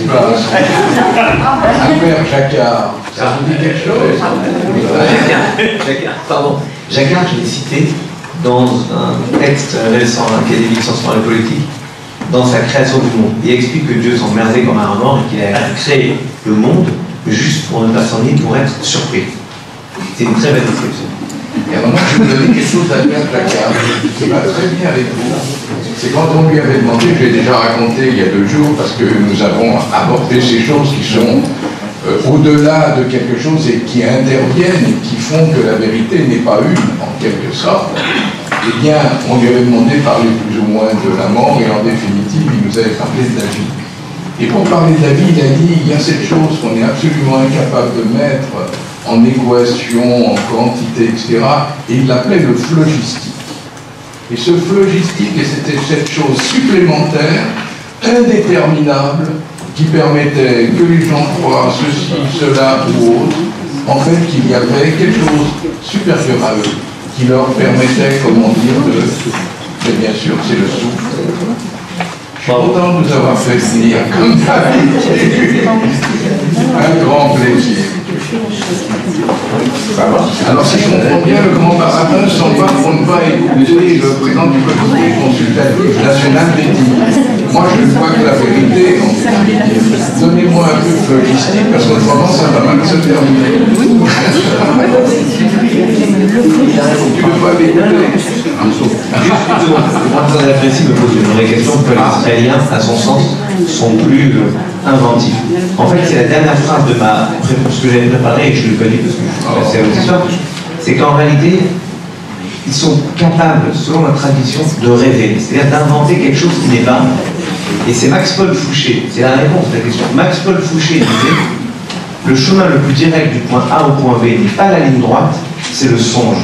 place. Albert Jacquard, ça vous dit quelque chose? Pardon. Jacquard, je l'ai cité dans un texte récent académique Sciences Morales et Politiques, dans sa création du monde. Il explique que Dieu s'emmerdait comme un mort et qu'il a créé le monde juste pour ne pas s'ennuyer, pour être surpris. C'est une très belle description. Et alors moi, je vais vous donner quelque chose d'Albert Jacquard qui va très bien avec vous. C'est quand on lui avait demandé, je l'ai déjà raconté il y a 2 jours, parce que nous avons abordé ces choses qui sont au-delà de quelque chose et qui interviennent et qui font que la vérité n'est pas une, en quelque sorte. Eh bien, on lui avait demandé de parler plus ou moins de la mort, et en définitive, il nous avait parlé de la vie. Et pour parler de la vie, il a dit, il y a cette chose qu'on est absolument incapable de mettre en équation, en quantité, etc. Et il l'appelait le phlogistique. Et ce phlogistique, c'était cette chose supplémentaire, indéterminable, qui permettait que les gens croient ceci, cela ou autre, en fait qu'il y avait quelque chose de supérieur à eux, qui leur permettait, comment dire, de... Mais bien sûr, c'est le souffle. Je suis content de vous avoir fait venir comme ça. Un grand plaisir. Ça va. Alors si je comprends bien, le grand baratin s'en va pour ne pas écouter le président du comité consultatif national d'éthique. Moi je ne vois que la vérité en définitive. Donnez-moi un peu de logistique parce qu'en ce moment ça va mal se terminer. Tu ne veux pas m'écouter? Moi, très apprécié me pose une vraie question que les Israéliens, à son sens, sont plus inventifs. En fait, c'est la dernière phrase de ce que j'avais préparé et je le connais parce que je suis passé à votre histoire. C'est qu'en réalité, ils sont capables, selon la tradition, de rêver, c'est-à-dire d'inventer quelque chose qui n'est pas. Et c'est Max-Paul Fouché, c'est la réponse à la question. Max-Paul Fouché disait le chemin le plus direct du point A au point B n'est pas la ligne droite, c'est le songe.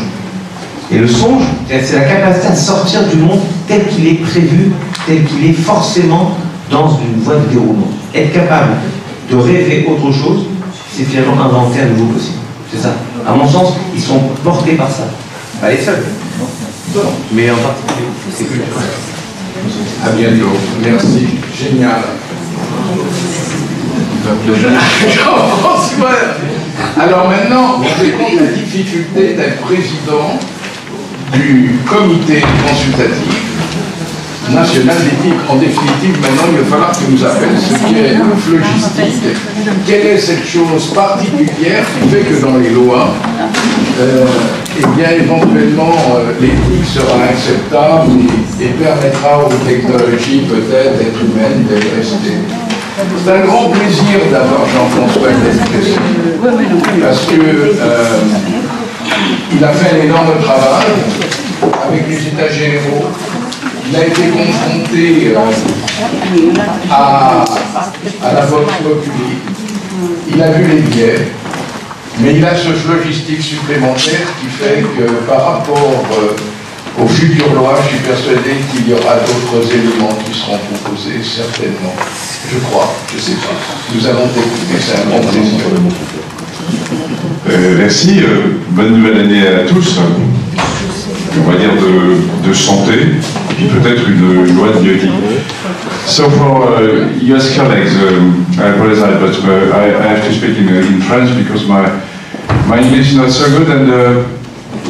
Et le songe, c'est la capacité à sortir du monde tel qu'il est prévu, tel qu'il est forcément dans une voie de déroulement. Être capable de rêver autre chose, c'est finalement inventer un nouveau possible. C'est ça. À mon sens, ils sont portés par ça. Pas les seuls, non. Mais en particulier, c'est culturel. À bientôt. Merci. Génial. Alors maintenant, vous avez compte la difficulté d'être président du comité consultatif national d'éthique. En définitive, maintenant, il va falloir que nous appelle ce qu'est le phlogistique. Quelle est cette chose particulière qui fait que dans les lois, eh bien, éventuellement, l'éthique sera acceptable et permettra aux technologies, peut-être, d'être humaines, d'être restées. C'est un grand plaisir d'avoir Jean-François Delpech, parce que il a fait un énorme travail avec les États généraux. Il a été confronté à la vote publique. Il a vu les biais, mais il a ce phlogistique supplémentaire qui fait que par rapport aux futures lois, je suis persuadé qu'il y aura d'autres éléments qui seront proposés, certainement. Je crois, je ne sais pas. Nous allons écouter, c'est un grand plaisir. Merci, bonne nouvelle année à tous. On va dire de santé, et puis peut-être une loi de bioéthique. So for US colleagues, I apologize, but I have to speak in French because my English is not so good, and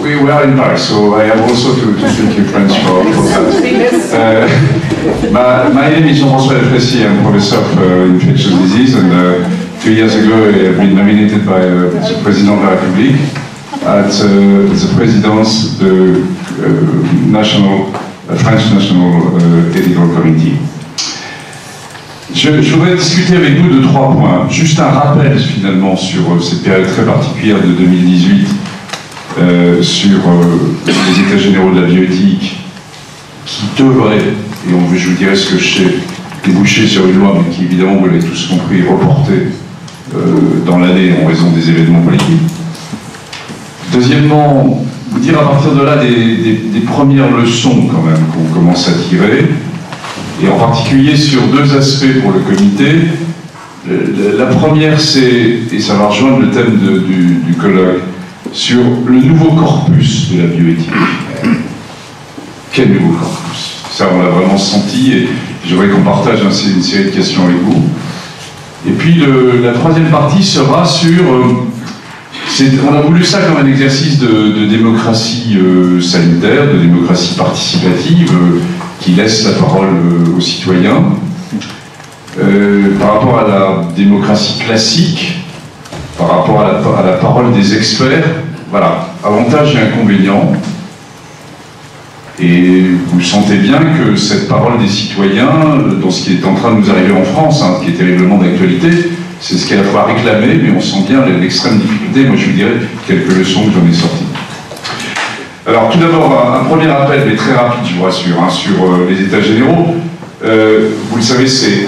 we are in Paris, so I have also to speak in French for that. My name is Jean-François Delpech. I'm professor of infectious disease, and 2 years ago I have been nominated by the President of the Republic at the President's French National Ethical Committee. Je voudrais discuter avec vous de 3 points. Juste un rappel finalement sur cette période très particulière de 2018 sur les États généraux de la bioéthique qui devraient, et je vous dirai ce que je sais, déboucher sur une loi, mais qui évidemment, vous l'avez tous compris, est reportée dans l'année en raison des événements politiques. Deuxièmement, vous dire à partir de là des premières leçons quand même qu'on commence à tirer, et en particulier sur 2 aspects pour le comité. La première, c'est, et ça va rejoindre le thème du colloque, sur le nouveau corpus de la bioéthique. Quel nouveau corpus? Ça, on l'a vraiment senti, et je voudrais qu'on partage une série de questions avec vous. Et puis la troisième partie sera sur... on a voulu ça comme un exercice de démocratie sanitaire, de démocratie participative, qui laisse la parole aux citoyens. Par rapport à la démocratie classique, par rapport à la parole des experts, voilà, avantages et inconvénients. Et vous sentez bien que cette parole des citoyens, dans ce qui est en train de nous arriver en France, hein, qui est terriblement d'actualité, c'est ce qu'elle a fallu réclamer, mais on sent bien l'extrême difficulté. Moi, je vous dirais quelques leçons que j'en ai sorties. Alors, tout d'abord, un premier rappel, mais très rapide, je vous rassure, hein, sur les États généraux. Vous le savez, c'est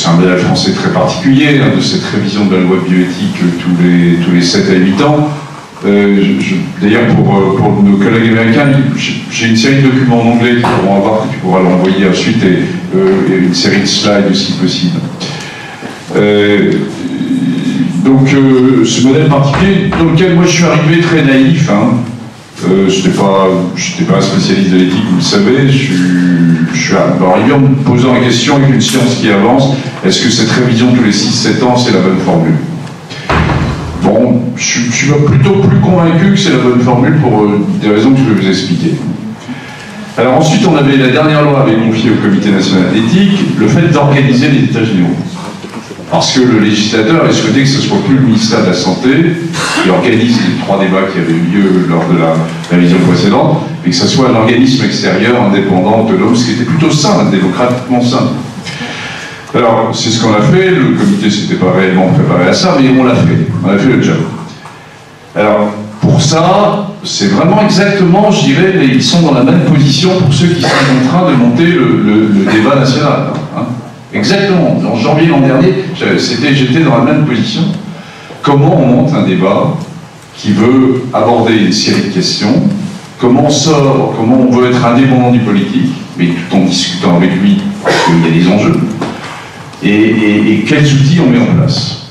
un modèle français très particulier, hein, de cette révision de la loi bioéthique tous les 7 à 8 ans. D'ailleurs, pour nos collègues américains, j'ai une série de documents en anglais qu'ils pourront avoir, que tu pourras l'envoyer ensuite, et une série de slides aussi possible. Donc, ce modèle particulier, dans lequel moi je suis arrivé très naïf, hein, je n'étais pas un spécialiste de l'éthique, vous le savez, je suis arrivé en me posant la question avec une science qui avance, est-ce que cette révision tous les 6-7 ans, c'est la bonne formule? Bon, je suis plutôt plus convaincu que c'est la bonne formule pour des raisons que je vais vous expliquer. Alors ensuite, la dernière loi avait confié au Comité national d'éthique le fait d'organiser les États généraux. Parce que le législateur avait souhaité que ce ne soit plus le ministère de la Santé qui organise les 3 débats qui avaient eu lieu lors de la révision précédente, mais que ce soit un organisme extérieur, indépendant, autonome, ce qui était plutôt sain, démocratiquement sain. Alors, c'est ce qu'on a fait, le comité ne s'était pas réellement préparé à ça, mais on l'a fait, on a fait le job. Alors, pour ça, c'est vraiment exactement, je dirais, ils sont dans la même position pour ceux qui sont en train de monter le débat national. Hein. Exactement, en janvier l'an dernier, j'étais dans la même position. Comment on monte un débat qui veut aborder une série de questions, comment on sort, comment on veut être indépendant du politique, mais tout en discutant avec lui, parce qu'il y a des enjeux, et quels outils on met en place.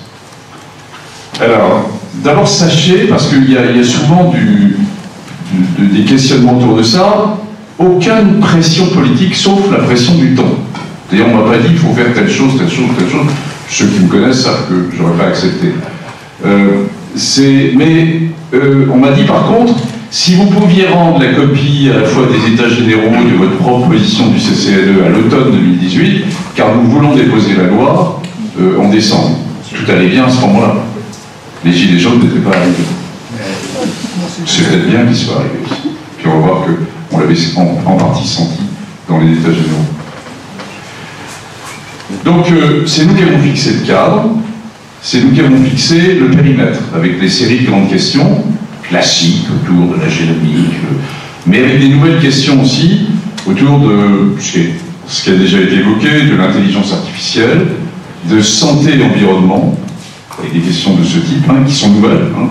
Alors, d'abord sachez, parce qu'il y a souvent des questionnements autour de ça, aucune pression politique sauf la pression du temps. D'ailleurs, on ne m'a pas dit qu'il faut faire telle chose, telle chose, telle chose. Ceux qui me connaissent savent que je n'aurais pas accepté. On m'a dit par contre, si vous pouviez rendre la copie à la fois des États généraux et de votre proposition du CCNE à l'automne 2018, car nous voulons déposer la loi en décembre. Tout allait bien à ce moment-là. Les gilets jaunes n'étaient pas arrivés. C'est peut-être bien qu'ils soient arrivés aussi. Puis on va voir qu'on l'avait en partie senti dans les États généraux. Donc c'est nous qui avons fixé le cadre, c'est nous qui avons fixé le périmètre, avec des séries de grandes questions, classiques autour de la génomique, mais avec des nouvelles questions aussi autour de ce qui a déjà été évoqué, de l'intelligence artificielle, de santé et environnement, avec des questions de ce type, hein, qui sont nouvelles, hein,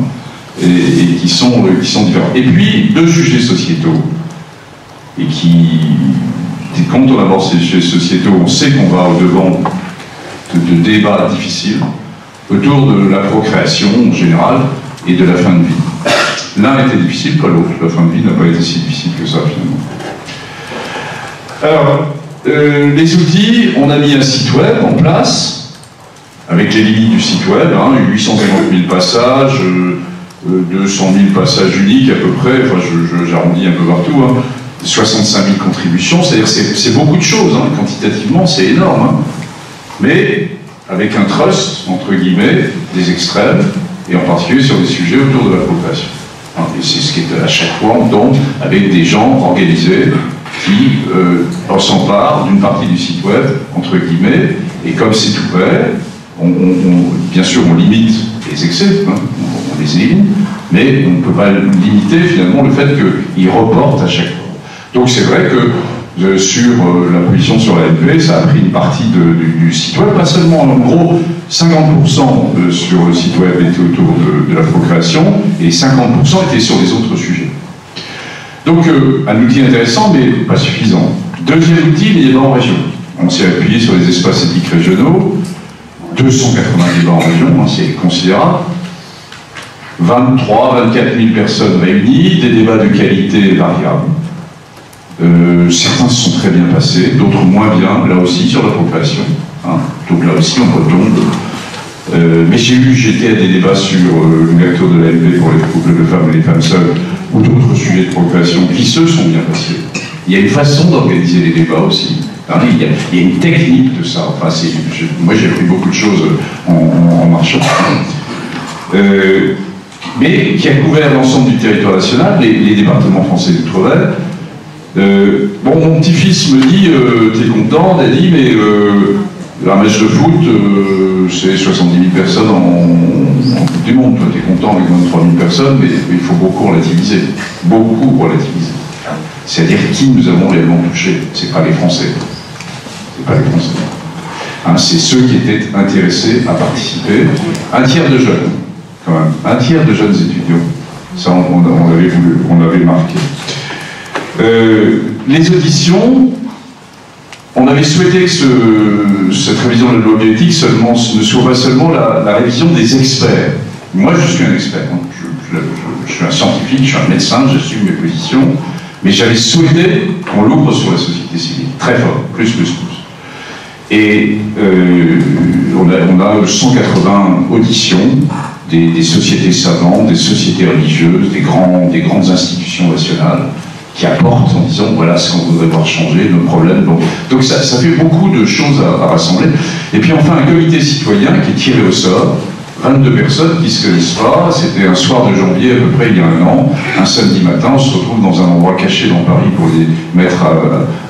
et qui sont différentes. Et puis, 2 sujets sociétaux, et quand on aborde ces sujets sociétaux, on sait qu'on va au-devant de débats difficiles autour de la procréation en général et de la fin de vie. L'un était difficile, pas l'autre. La fin de vie n'a pas été si difficile que ça, finalement. Alors, les outils, on a mis un site web en place, avec les limites du site web, hein, 850 000 passages, 200 000 passages uniques à peu près, enfin j'arrondis un peu partout, hein. 65 000 contributions, c'est-à-dire c'est beaucoup de choses, hein, quantitativement c'est énorme, hein, mais avec un trust, entre guillemets, des extrêmes, et en particulier sur des sujets autour de la procréation. Hein, et c'est ce qui est à chaque fois, on tombe avec des gens organisés qui s'emparent d'une partie du site web, entre guillemets, et comme c'est ouvert, bien sûr on limite les excès, hein, on les élimine, mais on ne peut pas limiter finalement le fait qu'ils reportent à chaque fois. Donc c'est vrai que sur la position sur l'ANP, ça a pris une partie du site web, pas seulement, en gros, 50% sur le site web était autour de la procréation, et 50% étaient sur les autres sujets. Donc un outil intéressant, mais pas suffisant. Deuxième outil, les débats en région. On s'est appuyé sur les espaces éthiques régionaux, 280 débats en région, hein, c'est considérable. 23, 24 000 personnes réunies, des débats de qualité variables. Certains se sont très bien passés, d'autres moins bien, là aussi sur la procréation. Hein. Donc là aussi on retombe Mais j'étais à des débats sur l'ouverture de l'AMP pour les couples de femmes et les femmes seules, ou d'autres sujets de procréation qui se sont bien passés. Il y a une façon d'organiser les débats aussi. Il y a une technique de ça. Enfin, moi, j'ai appris beaucoup de choses en marchant. Mais qui a couvert l'ensemble du territoire national, les départements français d'outre-mer. Bon, mon petit-fils me dit, t'es content, Daddy, mais un match de foot, c'est 70 000 personnes en Coupe du Monde. Toi, t'es content avec 23 000 personnes, mais il faut beaucoup relativiser. Beaucoup relativiser. C'est-à-dire qui nous avons réellement touchés. C'est pas les Français. C'est pas les Français. Hein, c'est ceux qui étaient intéressés à participer. Un tiers de jeunes, quand même. Un tiers de jeunes étudiants. Ça, on l'avait marqué. Les auditions, on avait souhaité que cette révision de la loi bioéthique ne soit pas seulement la révision des experts. Moi, je suis un expert. Hein. Je suis un scientifique, je suis un médecin, j'assume mes positions. Mais j'avais souhaité qu'on l'ouvre sur la société civile, très fort, plus. Et on a 180 auditions des sociétés savantes, des sociétés religieuses, des grandes institutions nationales qui apportent en disant voilà ce qu'on voudrait voir changer, nos problèmes. Donc ça fait beaucoup de choses à rassembler. Et puis enfin un comité citoyen qui est tiré au sort. 22 personnes qui ne se connaissent pas, c'était un soir de janvier à peu près il y a un an, un samedi matin, on se retrouve dans un endroit caché dans Paris pour les mettre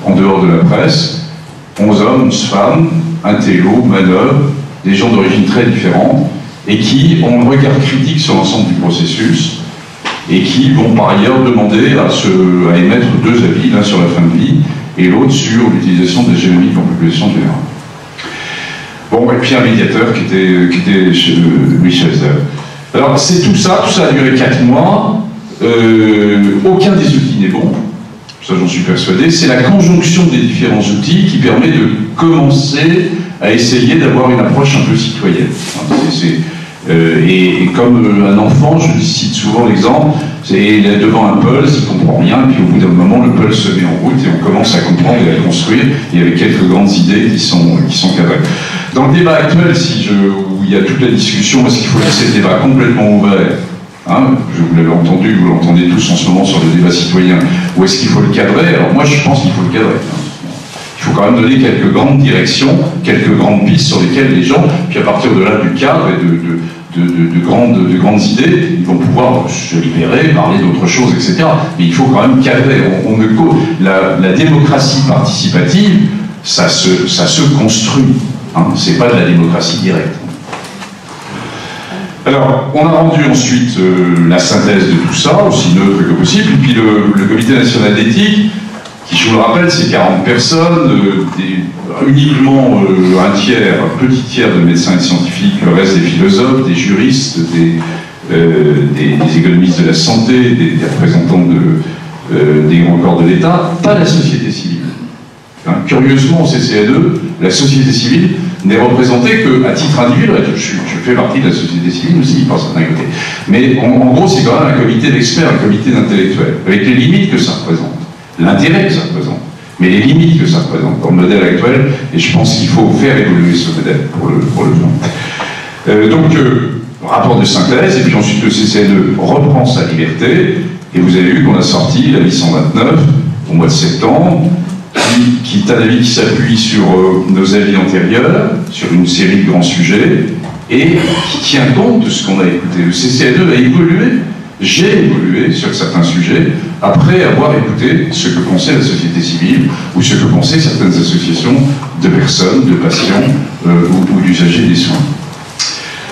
en dehors de la presse. 11 hommes, 11 femmes, intello, manœuvres, des gens d'origine très différentes, et qui ont un regard critique sur l'ensemble du processus, et qui vont par ailleurs demander à émettre 2 avis, l'un sur la fin de vie, et l'autre sur l'utilisation des génomiques en population générale. Bon, et puis un médiateur qui était Louis Chazelle. Alors, c'est tout ça a duré 4 mois. Aucun des outils n'est bon, ça j'en suis persuadé. C'est la conjonction des différents outils qui permet de commencer à essayer d'avoir une approche un peu citoyenne. Et comme un enfant, je cite souvent l'exemple, il est devant un pulse, il ne comprend rien, et puis au bout d'un moment, le pulse se met en route et on commence à comprendre et à construire, et avec quelques grandes idées qui sont cadrées. Dans le débat actuel, où il y a toute la discussion, est-ce qu'il faut laisser le débat complètement ouvert, hein, vous l'avez entendu, vous l'entendez tous en ce moment sur le débat citoyen, ou est-ce qu'il faut le cadrer? Alors moi, je pense qu'il faut le cadrer. Il faut quand même donner quelques grandes directions, quelques grandes pistes sur lesquelles les gens, puis à partir de là, du cadre et de grandes idées, ils vont pouvoir se libérer, parler d'autres choses, etc. Mais il faut quand même cadrer. La démocratie participative, ça se construit. Hein, c'est pas de la démocratie directe. Alors, on a rendu ensuite la synthèse de tout ça, aussi neutre que possible, et puis le Comité national d'éthique, qui, je vous le rappelle, c'est 40 personnes, uniquement un petit tiers de médecins et de scientifiques, le reste des philosophes, des juristes, des économistes de la santé, des représentants des grands corps de l'État, pas la société civile. Hein, curieusement, au CCA2, la société civile n'est représentée qu'à titre individuel. Je fais partie de la société civile aussi, par certains côtés. Mais en gros, c'est quand même un comité d'experts, un comité d'intellectuels, avec les limites que ça représente. L'intérêt que ça représente, mais les limites que ça représente dans le modèle actuel, et je pense qu'il faut faire évoluer ce modèle pour le faire. Donc, rapport de synthèse, et puis ensuite le CCA2 reprend sa liberté, et vous avez vu qu'on a sorti l'avis 129 au mois de septembre, qui est un avis qui s'appuie sur nos avis antérieurs, sur une série de grands sujets, et qui tient compte de ce qu'on a écouté. Le CCA2 a évolué. J'ai évolué sur certains sujets après avoir écouté ce que pensait la société civile ou ce que pensaient certaines associations de personnes, de patients ou d'usagers des soins.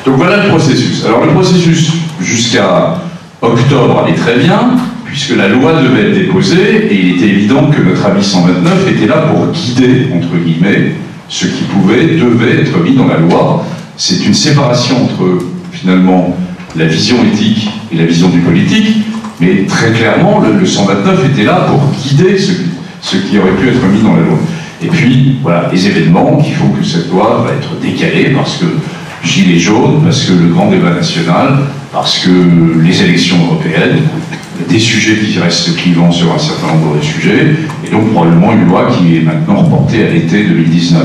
Donc voilà le processus. Alors le processus jusqu'à octobre allait très bien, puisque la loi devait être déposée et il était évident que notre avis 129 était là pour guider, entre guillemets, ce qui devait être mis dans la loi. C'est une séparation entre, finalement, la vision éthique et la vision du politique, mais très clairement, le 129 était là pour guider ce qui aurait pu être mis dans la loi. Et puis, voilà, les événements qui font que cette loi va être décalée, parce que Gilets jaunes, parce que le grand débat national, parce que les élections européennes, des sujets qui restent clivants sur un certain nombre de sujets, et donc probablement une loi qui est maintenant reportée à l'été 2019.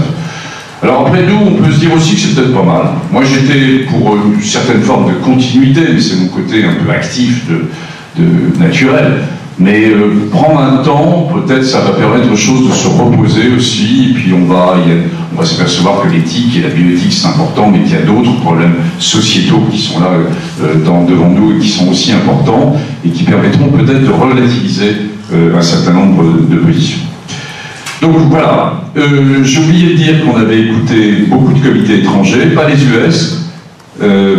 Alors après nous, on peut se dire aussi que c'est peut-être pas mal. Moi j'étais pour une certaine forme de continuité, mais c'est mon côté un peu actif, naturel. Mais prendre un temps, peut-être ça va permettre aux choses de se reposer aussi, et puis on va s'apercevoir que l'éthique et la bioéthique c'est important, mais qu'il y a d'autres problèmes sociétaux qui sont là devant nous et qui sont aussi importants, et qui permettront peut-être de relativiser un certain nombre de positions. Donc voilà, j'ai oublié de dire qu'on avait écouté beaucoup de comités étrangers, pas les US,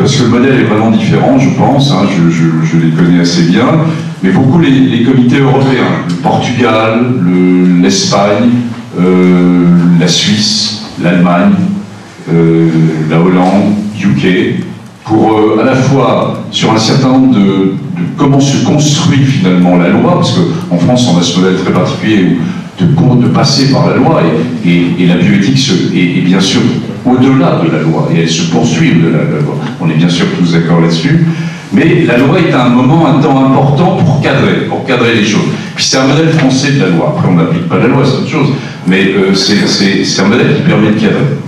parce que le modèle est vraiment différent, je pense, hein, je les connais assez bien, mais beaucoup les comités européens, le Portugal, l'Espagne, la Suisse, l'Allemagne, la Hollande, UK, pour à la fois sur un certain nombre de comment se construit finalement la loi, parce qu'en France on a ce modèle très particulier de passer par la loi, et la bioéthique est bien sûr au-delà de la loi, et elle se poursuit au-delà de la loi. On est bien sûr tous d'accord là-dessus, mais la loi est un temps important pour cadrer les choses. Puis c'est un modèle français de la loi, après on n'applique pas la loi, c'est autre chose, mais c'est un modèle qui permet de cadrer.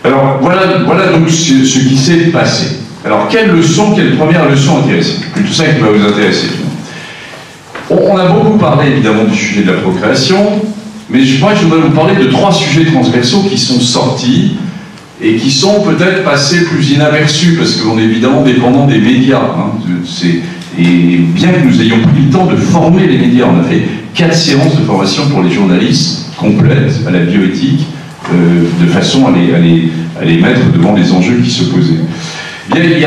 Alors voilà donc ce qui s'est passé. Alors quelle première leçon intéressante? C'est plutôt ça qui va vous intéresser. On a beaucoup parlé évidemment du sujet de la procréation, mais je voudrais vous parler de 3 sujets transversaux qui sont sortis et qui sont peut-être passés plus inaperçus parce qu'on est évidemment dépendant des médias. Hein, et bien que nous ayons pris le temps de former les médias, on a fait 4 séances de formation pour les journalistes complètes à la bioéthique, de façon à les mettre devant les enjeux qui se posaient. Bien, il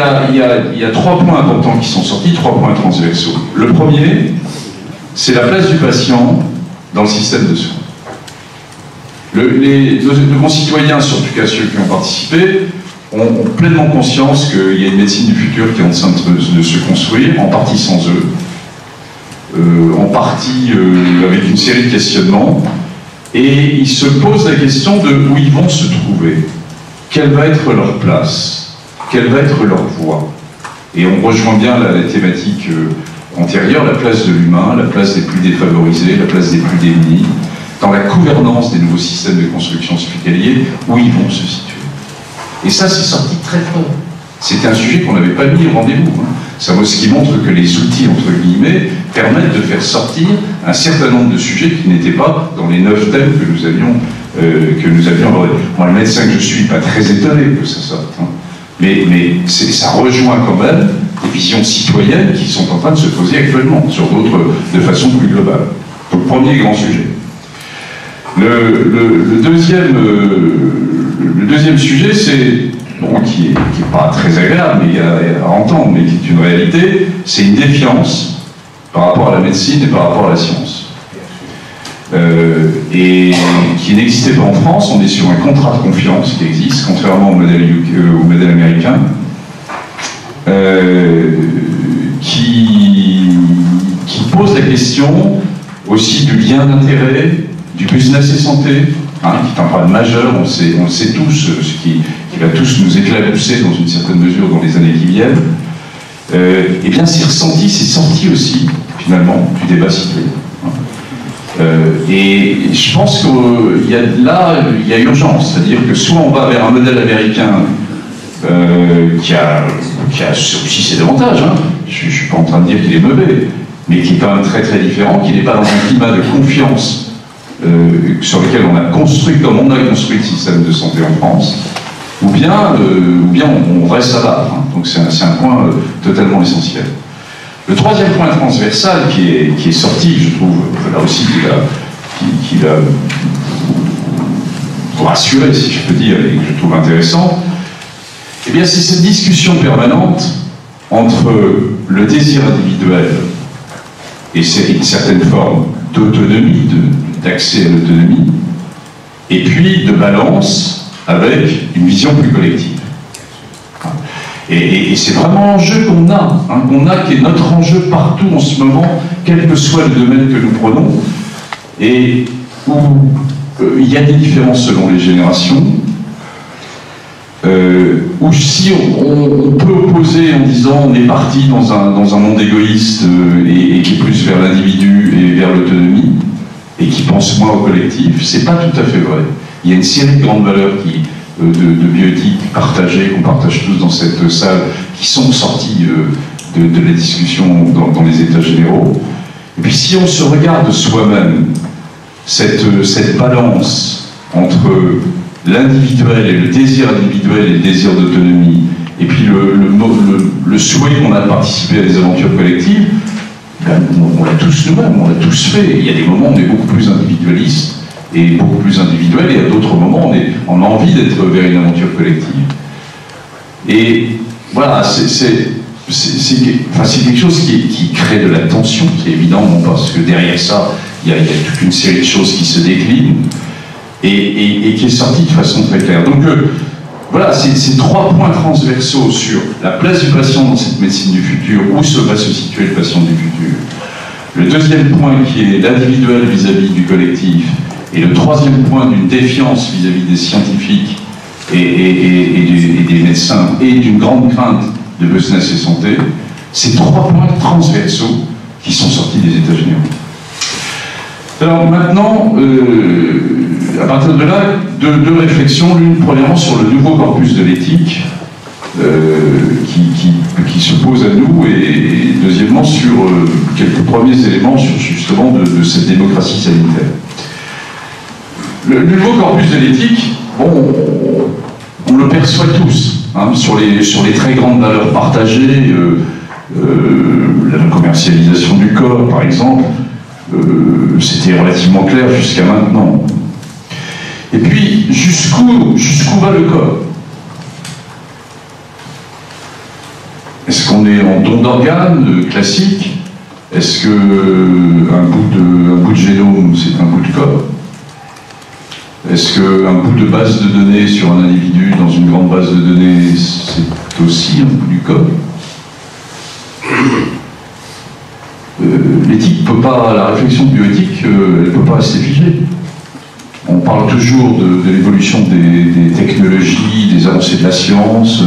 y a 3 points importants qui sont sortis, 3 points transversaux. Le premier, c'est la place du patient dans le système de soins. Nos concitoyens, surtout ceux qui ont participé, ont pleinement conscience qu'il y a une médecine du futur qui est en train de se construire, en partie sans eux, en partie avec une série de questionnements, et ils se posent la question de où ils vont se trouver, quelle va être leur place, quelle va être leur voie. Et on rejoint bien la thématique antérieure, la place de l'humain, la place des plus défavorisés, la place des plus démunis, dans la gouvernance des nouveaux systèmes de construction hospitaliers, où ils vont se situer. Et ça, c'est sorti très fort. C'était un sujet qu'on n'avait pas mis au rendez-vous. Hein. Ce qui montre que les outils, entre guillemets, permettent de faire sortir un certain nombre de sujets qui n'étaient pas dans les 9 thèmes que nous avions abordés. Moi, le médecin que je suis, pas très étonné que ça sorte. Hein. Mais ça rejoint quand même des visions citoyennes qui sont en train de se poser actuellement, sur d'autres, de façon plus globale. Donc, premier grand sujet. Le deuxième sujet, qui est pas très agréable à entendre, mais qui est une réalité, c'est une défiance par rapport à la médecine et par rapport à la science. Et qui n'existait pas en France. On est sur un contrat de confiance qui existe, contrairement au modèle américain, qui pose la question aussi du lien d'intérêt, du business et santé, hein, qui est un problème majeur. On sait tous ce qui va tous nous éclabousser dans une certaine mesure dans les années qui viennent. Eh bien, c'est sorti aussi, finalement, du débat citoyen. Et je pense qu'il y a urgence, c'est-à-dire que soit on va vers un modèle américain qui a aussi ses avantages, hein. Je ne suis pas en train de dire qu'il est mauvais, mais qui est quand même très très différent, qui n'est pas dans un climat de confiance sur lequel on a construit, comme on a construit le système de santé en France, ou bien on reste à battre. Hein. Donc c'est un point totalement essentiel. Le troisième point transversal qui est sorti, je trouve, là aussi, qui va vous rassurer, si je peux dire, et que je trouve intéressant, eh bien c'est cette discussion permanente entre le désir individuel et une certaine forme d'autonomie, d'accès à l'autonomie, et puis de balance avec une vision plus collective. Et c'est vraiment l'enjeu qu'on a, qui est notre enjeu partout en ce moment, quel que soit le domaine que nous prenons, et où il y a des différences selon les générations, où si on peut opposer en disant on est parti dans un monde égoïste et qui est plus vers l'individu et vers l'autonomie, et qui pense moins au collectif, c'est pas tout à fait vrai. Il y a une série de grandes valeurs de bioéthique partagées, qu'on partage tous dans cette salle, qui sont sorties de la discussion dans les états généraux. Et puis si on se regarde soi-même, cette balance entre l'individuel et le désir individuel et le désir d'autonomie, et puis le souhait qu'on a de participer à des aventures collectives, ben, on l'a tous nous-mêmes, on l'a tous fait. Il y a des moments où on est beaucoup plus individualiste et beaucoup plus individuel, et à d'autres moments on a envie d'être vers une aventure collective. Et voilà, c'est quelque chose qui crée de la tension, c'est évident, parce que derrière ça, il y a toute une série de choses qui se déclinent et qui est sortie de façon très claire. Donc voilà, ces 3 points transversaux sur la place du patient dans cette médecine du futur, où va se situer le patient du futur. Le deuxième point qui est l'individuel vis-à-vis du collectif, et le troisième point d'une défiance vis-à-vis des scientifiques et des médecins, et d'une grande crainte de business et santé, ces 3 points transversaux qui sont sortis des états généraux. Alors maintenant, à partir de là, deux réflexions. L'une, premièrement, sur le nouveau corpus de l'éthique qui se pose à nous, et deuxièmement, sur quelques premiers éléments sur, justement de cette démocratie sanitaire. Le nouveau corpus de l'éthique, bon, on le perçoit tous, hein, sur les très grandes valeurs partagées, la commercialisation du corps, par exemple. C'était relativement clair jusqu'à maintenant. Et puis, jusqu'où va le corps? Est-ce qu'on est en don d'organes classique? Est-ce qu'un bout de génome, c'est un bout de corps? Est-ce qu'un bout de base de données sur un individu dans une grande base de données, c'est aussi un bout du corps? L'éthique peut pas, la réflexion bioéthique, elle ne peut pas rester figée. On parle toujours de l'évolution des technologies, des avancées de la science,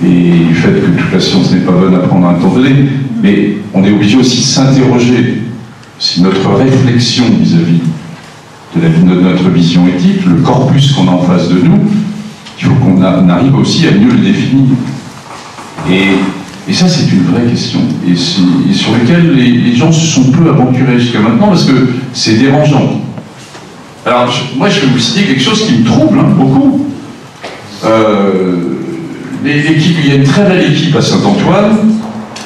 et du fait que toute la science n'est pas bonne à prendre à un temps donné, mais on est obligé aussi de s'interroger si notre réflexion vis-à-vis de notre vision éthique, le corpus qu'on a en face de nous, il faut qu'on arrive aussi à mieux le définir. Et ça, c'est une vraie question, et sur laquelle les gens se sont peu aventurés jusqu'à maintenant, parce que c'est dérangeant. Alors, moi, je vais vous citer quelque chose qui me trouble beaucoup. Il y a une très belle équipe à Saint-Antoine.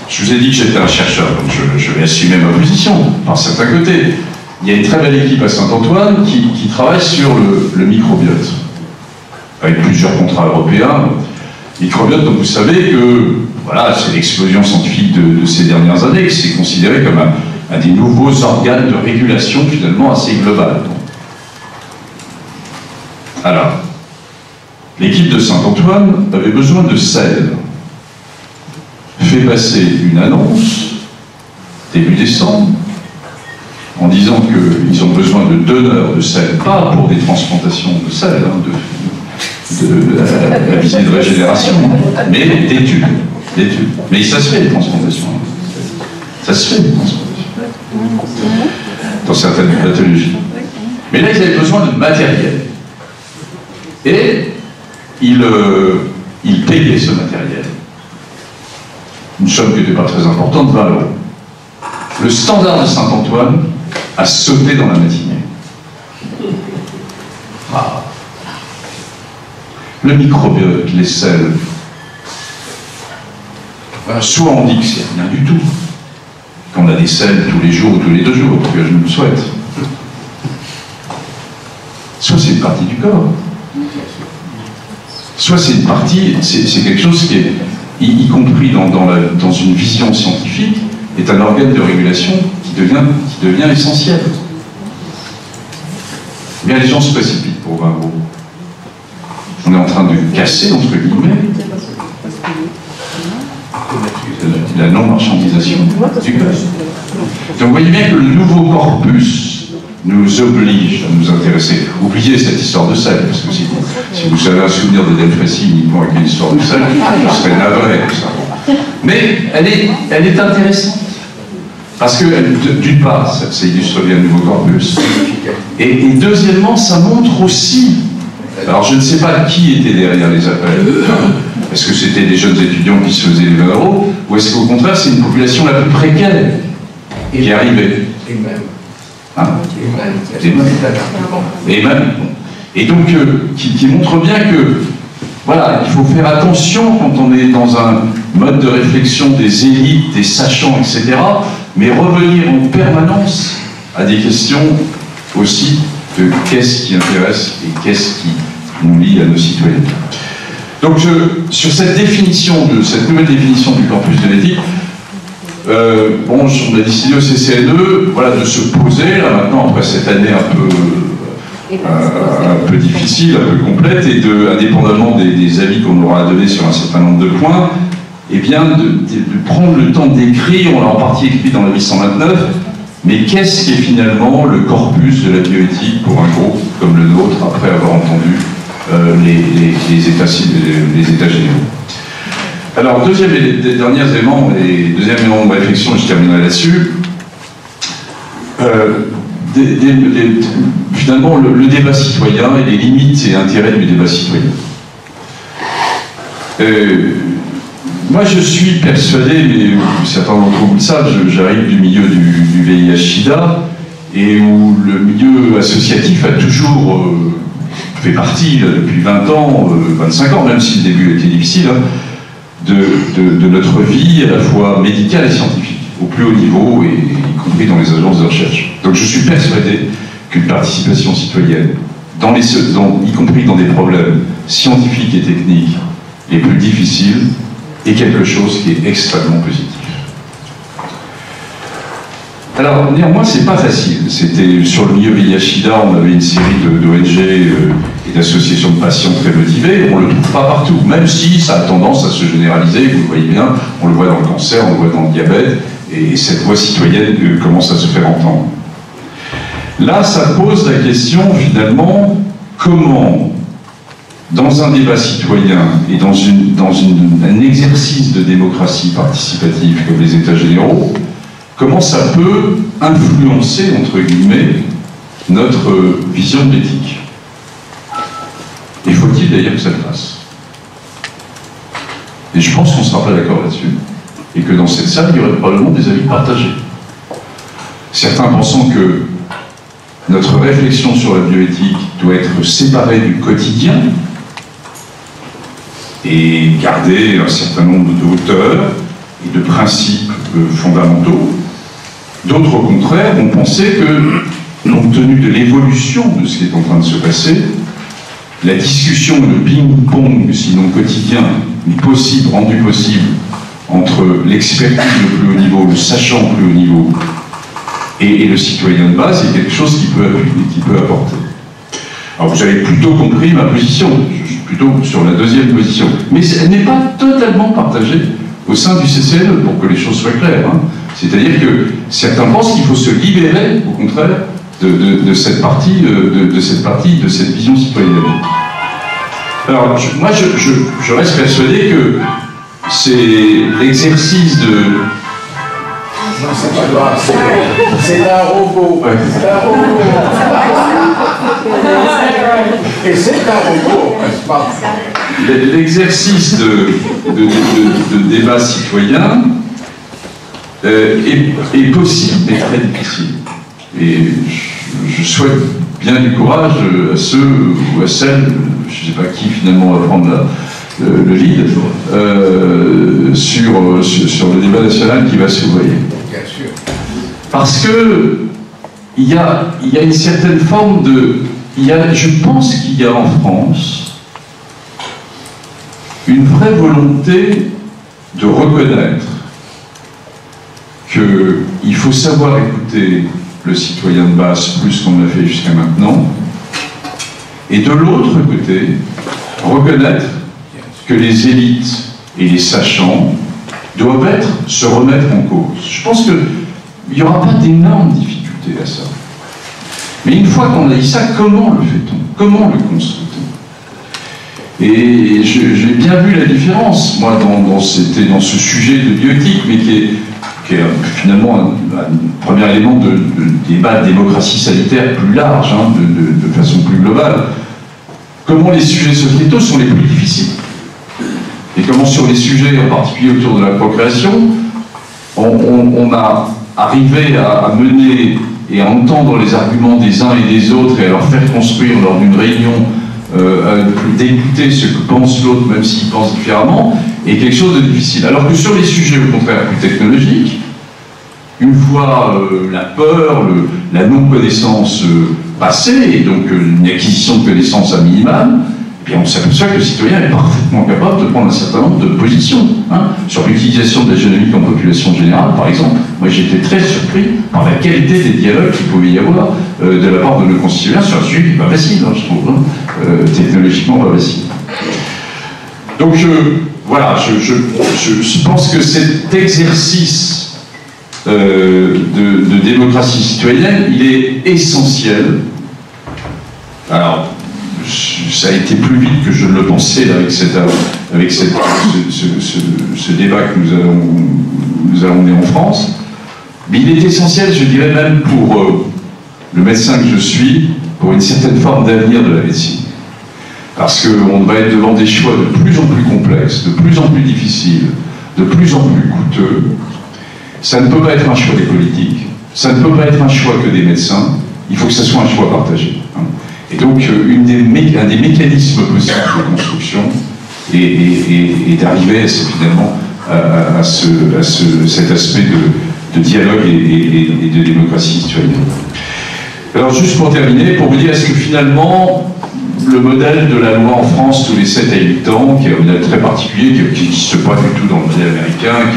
Je vous ai dit que j'étais un chercheur, donc je vais assumer ma position, par certains côtés. Il y a une très belle équipe à Saint-Antoine qui travaille sur le microbiote, avec plusieurs contrats européens. Microbiote, donc vous savez que voilà, c'est l'explosion scientifique de ces dernières années, que c'est considéré comme un des nouveaux organes de régulation finalement assez global. Alors, l'équipe de Saint-Antoine avait besoin de sel, fait passer une annonce début décembre en disant qu'ils ont besoin de donneurs de sel, pas pour des transplantations de sel, hein, de la visée de régénération, mais d'études. Mais ça se fait, les transplantations. Ça se fait, les transplantations. Dans certaines pathologies. Mais là, ils avaient besoin de matériel. Et ils payaient ce matériel. Une somme qui n'était pas très importante, 20 €. Le standard de Saint-Antoine a sauté dans la matinée. Ah. Le microbiote, les sels, soit on dit que c'est rien du tout, qu'on a des sels tous les jours ou tous les 2 jours, que je me le souhaite. Soit c'est une partie du corps. Soit c'est une partie, c'est quelque chose qui est, y compris dans une vision scientifique, est un organe de régulation qui devient essentiel. Eh bien, les gens se précipitent pour 20 €. On est en train de casser, entre guillemets, la non-marchandisation du corps. Donc vous voyez bien que le nouveau corpus nous oblige à nous intéresser. Oubliez cette histoire de sel, parce que si vous avez un souvenir de Delphrécy uniquement avec une histoire de sel, je serais navré avec ça. Mais elle est intéressante. Parce que, d'une part, ça illustre bien le nouveau corpus, et deuxièmement, ça montre aussi Alors je ne sais pas qui était derrière les appels. Est-ce que c'était des jeunes étudiants qui se faisaient les 20 €, ou est-ce qu'au contraire c'est une population la plus précaire qui arrivait? Et même. Hein? Et même. Et donc, qui montre bien que, voilà, il faut faire attention quand on est dans un mode de réflexion des élites, des sachants, etc., mais revenir en permanence à des questions aussi de qu'est-ce qui intéresse et qu'est-ce qui nous lie à nos citoyens. Donc, sur cette définition, cette nouvelle définition du corpus de l'éthique, bon, on a décidé au CCNE, voilà, de se poser, là maintenant, après cette année un peu difficile, un peu complète, et indépendamment des avis qu'on aura à donner sur un certain nombre de points, eh bien, de prendre le temps d'écrire, on l'a en partie écrit dans l'avis 129, mais qu'est-ce qui est finalement le corpus de la bioéthique pour un groupe comme le nôtre, après avoir entendu les états généraux. Alors, deuxième élément de réflexion, et je terminerai là-dessus, finalement, le débat citoyen et les limites et intérêts du débat citoyen. Moi, je suis persuadé, mais certains d'entre vous le savent, j'arrive du milieu du VIH-Sida, et où le milieu associatif a toujours fait partie, là, depuis 20 ans, 25 ans, même si le début était difficile, hein, de notre vie, à la fois médicale et scientifique, au plus haut niveau, et y compris dans les agences de recherche. Donc je suis persuadé qu'une participation citoyenne, y compris dans des problèmes scientifiques et techniques les plus difficiles, est quelque chose qui est extrêmement positif. Alors, néanmoins, c'est pas facile. C'était sur le milieu VIH-Sida, on avait une série d'ONG et d'associations de patients très motivés. On le trouve pas partout, même si ça a tendance à se généraliser. Vous le voyez bien, on le voit dans le cancer, on le voit dans le diabète, et cette voix citoyenne commence à se faire entendre. Là, ça pose la question, finalement, comment, dans un débat citoyen et dans un exercice de démocratie participative comme les États généraux, comment ça peut influencer, entre guillemets, notre vision de l'éthique? Et faut-il d'ailleurs que ça le fasse? Et je pense qu'on ne sera pas d'accord là-dessus, et que dans cette salle, il y aurait probablement des avis partagés. Certains pensant que notre réflexion sur la bioéthique doit être séparée du quotidien et garder un certain nombre de hauteurs et de principes fondamentaux. D'autres, au contraire, ont pensé que, compte tenu de l'évolution de ce qui est en train de se passer, la discussion et le ping-pong, sinon quotidien, mais possible, rendu possible, entre l'expertise au plus haut niveau, le sachant au plus haut niveau, et le citoyen de base, c'est quelque chose qui peut apporter. Alors vous avez plutôt compris ma position, je suis plutôt sur la deuxième position, mais elle n'est pas totalement partagée au sein du CCNE, pour que les choses soient claires. Hein. C'est-à-dire que certains pensent qu'il faut se libérer, au contraire, de cette partie, de cette vision citoyenne. Alors, moi, je reste persuadé que c'est l'exercice de... Non, c'est pas grave, c'est un robot. Ouais. C'est un robot. Et c'est un robot, n'est-ce pas? L'exercice de débat citoyen est possible, mais très difficile. Et je souhaite bien du courage à ceux ou à celles, je ne sais pas qui finalement va prendre le lead, sur le débat national qui va s'ouvrir. Bien sûr. Parce que il y a une certaine forme de... je pense qu'il y a en France une vraie volonté de reconnaître qu'il faut savoir écouter le citoyen de base plus qu'on l'a fait jusqu'à maintenant, et de l'autre côté, reconnaître que les élites et les sachants doivent se remettre en cause. Je pense qu'il n'y aura pas d'énormes difficultés à ça. Mais une fois qu'on a dit ça, comment le fait-on? Comment le construit-on? Et j'ai bien vu la différence, moi, dans ce sujet de bioéthique, mais qui est finalement un premier élément de débat de démocratie sanitaire plus large, hein, de façon plus globale. comment les sujets sociétaux sont les plus difficiles. Et comment sur les sujets, en particulier autour de la procréation, on a arrivé à mener et à entendre les arguments des uns et des autres et à leur faire construire lors d'une réunion, d'écouter ce que pense l'autre, même s'il pense différemment, est quelque chose de difficile. Alors que sur les sujets, au contraire, plus technologiques, une fois la peur, la non-connaissance passée, et donc une acquisition de connaissances à minimum, eh bien on s'aperçoit que le citoyen est parfaitement capable de prendre un certain nombre de positions. Sur l'utilisation de la génomique en population générale, par exemple, moi j'ai été très surpris par la qualité des dialogues qu'il pouvait y avoir de la part de nos concitoyens sur un sujet qui n'est pas facile, je trouve, technologiquement pas facile. Donc voilà, je pense que cet exercice de démocratie citoyenne, il est essentiel. Alors, ça a été plus vite que je ne le pensais là, avec ce débat que nous allons mener en France. Mais il est essentiel, je dirais même pour le médecin que je suis, pour une certaine forme d'avenir de la médecine. Parce qu'on va être devant des choix de plus en plus complexes, de plus en plus difficiles, de plus en plus coûteux. Ça ne peut pas être un choix des politiques, ça ne peut pas être un choix que des médecins, il faut que ça soit un choix partagé. Et donc, un des mécanismes possibles de construction est d'arriver finalement à cet aspect de dialogue et de démocratie citoyenne. Alors, juste pour terminer, pour vous dire, est-ce que finalement, le modèle de la loi en France tous les 7 à 8 ans, qui est un modèle très particulier, qui n'existe pas du tout dans le modèle américain,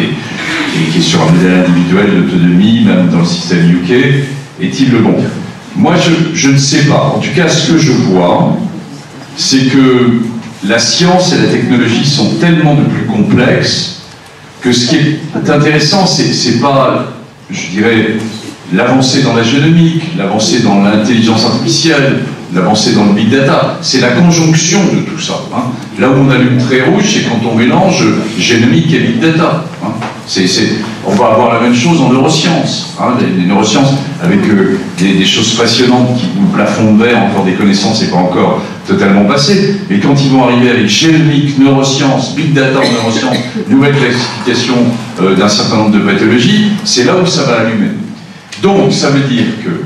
qui est sur un modèle individuel d'autonomie, même dans le système UK, est-il le bon? Moi, je ne sais pas. En tout cas, ce que je vois, c'est que la science et la technologie sont tellement de plus complexes que ce qui est intéressant, c'est pas, je dirais, l'avancée dans la génomique, l'avancée dans l'intelligence artificielle, l'avancée dans le big data, c'est la conjonction de tout ça. Là où on allume très rouge, c'est quand on mélange génomique et big data. On va avoir la même chose en neurosciences. Les neurosciences avec des choses passionnantes qui nous plafond de verre, encore des connaissances, c'est pas encore totalement passé. Mais quand ils vont arriver avec génomique, neurosciences, big data en neurosciences, nouvelle classification d'un certain nombre de pathologies, c'est là où ça va allumer. Donc, ça veut dire que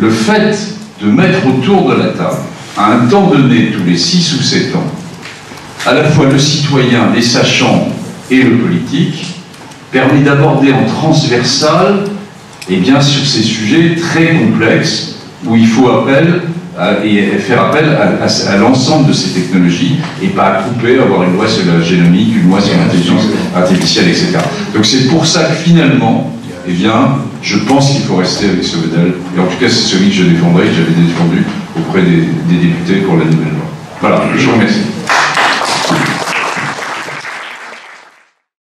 le fait de mettre autour de la table, à un temps donné, tous les 6 ou 7 ans, à la fois le citoyen, les sachants et le politique, permet d'aborder en transversal, et bien sur ces sujets très complexes, où il faut faire appel à l'ensemble de ces technologies, et pas à couper, avoir une loi sur la génomique, une loi sur l'intelligence artificielle, etc. Donc c'est pour ça que finalement, eh bien, je pense qu'il faut rester avec ce modèle, et en tout cas c'est celui que je défendrai, que j'avais défendu auprès des députés pour la nouvelle loi. Voilà, je vous remercie.